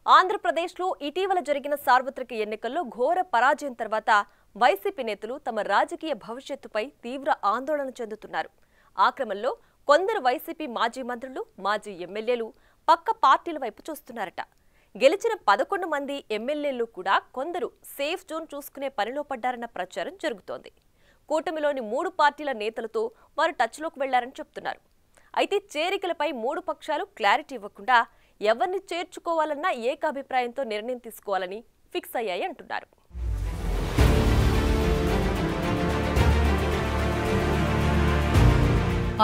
ఆంధ్రప్రదేశ్లో ఇటీవల జరిగిన సార్వత్రిక ఎన్నికల్లో ఘోర పరాజయం తర్వాత వైసీపీ నేతలు తమ రాజకీయ భవిష్యత్తుపై తీవ్ర ఆందోళన చెందుతున్నారు. ఆ క్రమంలో కొందరు వైసీపీ మాజీ మంత్రులు, మాజీ ఎమ్మెల్యేలు పక్క పార్టీల వైపు చూస్తున్నారట. గెలిచిన 11 మంది ఎమ్మెల్యేలు కూడా కొందరు సేఫ్ జోన్ చూసుకునే పనిలో పడ్డారన్న ప్రచారం జరుగుతోంది. కూటమిలోని 3 పార్టీల నేతలతో వారు టచ్లోకి వెళ్లారని చెప్తున్నారు. అయితే చేరికలపై 3 పక్షాలు క్లారిటీ ఇవ్వకుండా ఎవరిని చేర్చుకోవాలన్నా ఏకాభిప్రాయంతో నిర్ణయం తీసుకోవాలని ఫిక్స్ అయ్యాయి అంటున్నారు.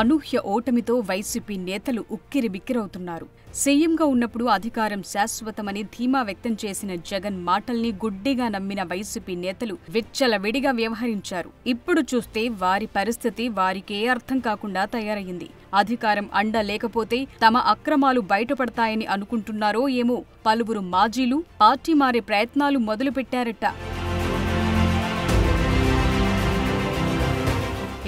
అనూహ్య ఓటమితో వైసీపీ నేతలు ఉక్కిరిబిక్కిరవుతున్నారు. సీఎంగా ఉన్నప్పుడు అధికారం శాశ్వతమని ధీమా వ్యక్తం చేసిన జగన్ మాటల్ని గుడ్డిగా నమ్మిన వైసీపీ నేతలు విచ్చలవిడిగా వ్యవహరించారు. ఇప్పుడు చూస్తే వారి పరిస్థితి వారికే అర్థం కాకుండా తయారయ్యింది. అధికారం అండ లేకపోతే తమ అక్రమాలు బయటపడతాయని అనుకుంటున్నారో ఏమో పలువురు మాజీలు పార్టీ మారే ప్రయత్నాలు మొదలుపెట్టారట.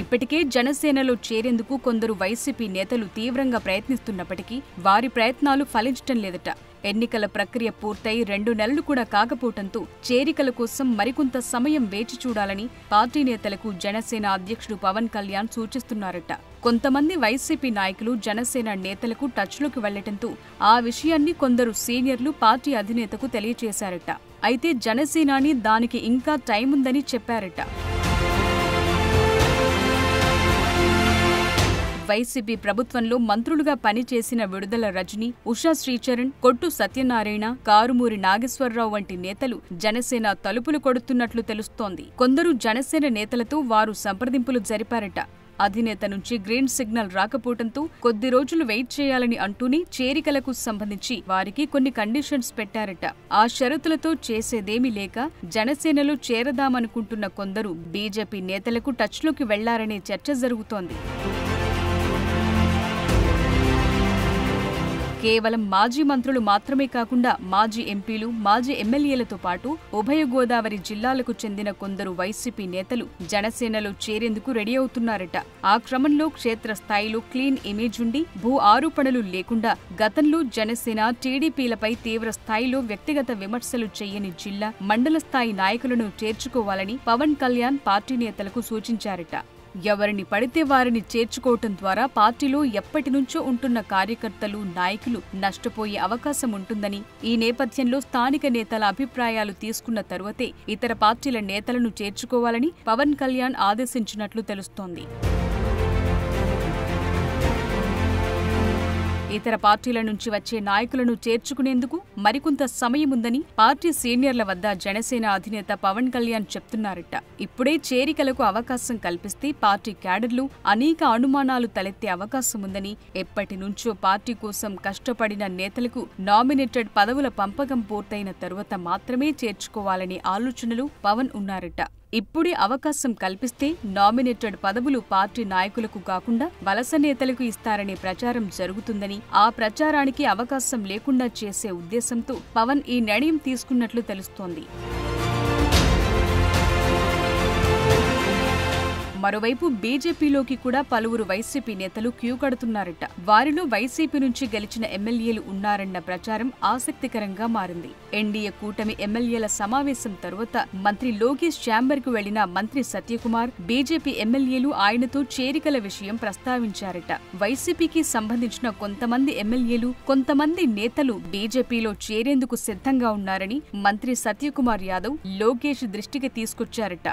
ఇప్పటికే జనసేనలో చేరేందుకు కొందరు వైసీపీ నేతలు తీవ్రంగా ప్రయత్నిస్తున్నప్పటికీ వారి ప్రయత్నాలు ఫలించటం లేదట. ఎన్నికల ప్రక్రియ పూర్తయి 2 నెలలు కూడా కాకపోవడంతో చేరికల కోసం మరికొంత సమయం వేచి చూడాలని పార్టీ నేతలకు జనసేన అధ్యక్షుడు పవన్ కళ్యాణ్ సూచిస్తున్నారట. కొంతమంది వైసీపీ నాయకులు జనసేన నేతలకు టచ్లోకి వెళ్లటంతో ఆ విషయాన్ని కొందరు సీనియర్లు పార్టీ అధినేతకు తెలియజేశారట. అయితే జనసేనాని దానికి ఇంకా టైం ఉందని చెప్పారట. వైసీపీ ప్రభుత్వంలో మంత్రులుగా పనిచేసిన విడుదల రజని, ఉషా శ్రీచరణ్, కొట్టు సత్యనారాయణ, కారుమూరి నాగేశ్వరరావు వంటి నేతలు జనసేన తలుపులు కొడుతున్నట్లు తెలుస్తోంది. కొందరు జనసేన నేతలతో వారు సంప్రదింపులు జరిపారట. అధినేత నుంచి గ్రీన్ సిగ్నల్ రాకపోవడంతో కొద్ది రోజులు వెయిట్ చేయాలని అంటూనే చేరికలకు సంబంధించి వారికి కొన్ని కండిషన్స్ పెట్టారట. ఆ షరతులతో చేసేదేమీ లేక జనసేనలో చేరదామనుకుంటున్న కొందరు బీజేపీ నేతలకు టచ్లోకి వెళ్లారనే చర్చ జరుగుతోంది. కేవలం మాజీ మంత్రులు మాత్రమే కాకుండా మాజీ ఎంపీలు, మాజీ ఎమ్మెల్యేలతో పాటు ఉభయ గోదావరి జిల్లాలకు చెందిన కొందరు వైసీపీ నేతలు జనసేనలో చేరేందుకు రెడీ అవుతున్నారట. ఆ క్రమంలో క్షేత్రస్థాయిలో క్లీన్ ఇమేజ్ ఉండి భూ ఆరోపణలు లేకుండా గతంలో జనసేన, టీడీపీలపై తీవ్ర స్థాయిలో వ్యక్తిగత విమర్శలు చేయని జిల్లా, మండల స్థాయి నాయకులను చేర్చుకోవాలని పవన్ కళ్యాణ్ పార్టీ నేతలకు సూచించారట. ఎవరిని పడితే వారిని చేర్చుకోవటం ద్వారా పార్టీలో ఎప్పటినుంచో ఉంటున్న కార్యకర్తలు, నాయకులు నష్టపోయే అవకాశం ఉంటుందని, ఈ నేపథ్యంలో స్థానిక నేతల అభిప్రాయాలు తీసుకున్న తరువాతే ఇతర పార్టీల నేతలను చేర్చుకోవాలని పవన్ కళ్యాణ్ ఆదేశించినట్లు తెలుస్తోంది. ఇతర పార్టీల నుంచి వచ్చే నాయకులను చేర్చుకునేందుకు మరికొంత సమయం ఉందని పార్టీ సీనియర్ల వద్ద జనసేన అధినేత పవన్ కళ్యాణ్ చెప్తున్నారట. ఇప్పుడే చేరికలకు అవకాశం కల్పిస్తే పార్టీ క్యాడర్లు అనేక అనుమానాలు తలెత్తే అవకాశం ఉందని, ఎప్పటి నుంచో పార్టీ కోసం కష్టపడిన నేతలకు నామినేటెడ్ పదవుల పంపకం పూర్తయిన తరువాత మాత్రమే చేర్చుకోవాలనే ఆలోచనలు పవన్ ఉన్నారట. ఇప్పుడే అవకాశం కల్పిస్తే నామినేటెడ్ పదవులు పార్టీ నాయకులకు కాకుండా వలస నేతలకు ఇస్తారనే ప్రచారం జరుగుతుందని, ఆ ప్రచారానికి అవకాశం లేకుండా చేసే ఉద్దేశంతో పవన్ ఈ నిర్ణయం తీసుకున్నట్లు తెలుస్తోంది. మరోవైపు బీజేపీలోకి కూడా పలువురు వైసీపీ నేతలు క్యూ కడుతున్నారట. వారిలో వైసీపీ నుంచి గెలిచిన ఎమ్మెల్యేలు ఉన్నారన్న ప్రచారం ఆసక్తికరంగా మారింది. ఎన్డీఏ కూటమి ఎమ్మెల్యేల సమావేశం తరువాత మంత్రి లోకేష్ ఛాంబర్కు వెళ్లిన మంత్రి సత్యకుమార్, బీజేపీ ఎమ్మెల్యేలు ఆయనతో చేరికల విషయం ప్రస్తావించారట. వైసీపీకి సంబంధించిన కొంతమంది ఎమ్మెల్యేలు, కొంతమంది నేతలు బీజేపీలో చేరేందుకు సిద్ధంగా ఉన్నారని మంత్రి సత్యకుమార్ యాదవ్ లోకేష్ దృష్టికి తీసుకొచ్చారట.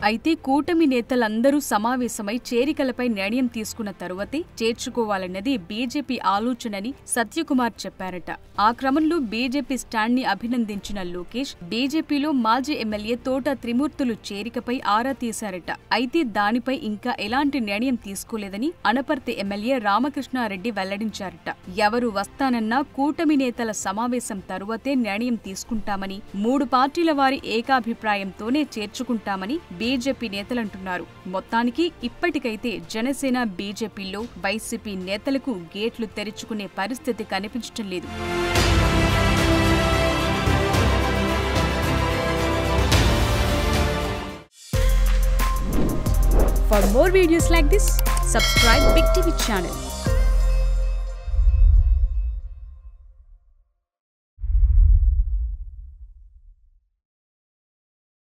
అయితే కూటమి నేతలందరూ సమావేశమై చేరికలపై నిర్ణయం తీసుకున్న తరువాతే చేర్చుకోవాలన్నది బీజేపీ ఆలోచనని సత్యకుమార్ చెప్పారట. ఆ క్రమంలో బీజేపీ స్టాండ్ ని అభినందించిన లోకేష్ బీజేపీలో మాజీ ఎమ్మెల్యే తోట త్రిమూర్తులు చేరికపై ఆరా తీశారట. అయితే దానిపై ఇంకా ఎలాంటి నిర్ణయం తీసుకోలేదని అనపర్తి ఎమ్మెల్యే రామకృష్ణారెడ్డి వెల్లడించారట. ఎవరు వస్తానన్నా కూటమి నేతల సమావేశం తరువాతే నిర్ణయం తీసుకుంటామని, 3 పార్టీల వారి ఏకాభిప్రాయంతోనే చేర్చుకుంటామని బీజేపీ నేతలంటున్నారు. మొత్తానికి ఇప్పటికైతే జనసేన, బీజేపీలో వైసీపీ నేతలకు గేట్లు తెరుచుకునే పరిస్థితి కనిపించటం లేదు. For more videos like this, subscribe Big TV channel.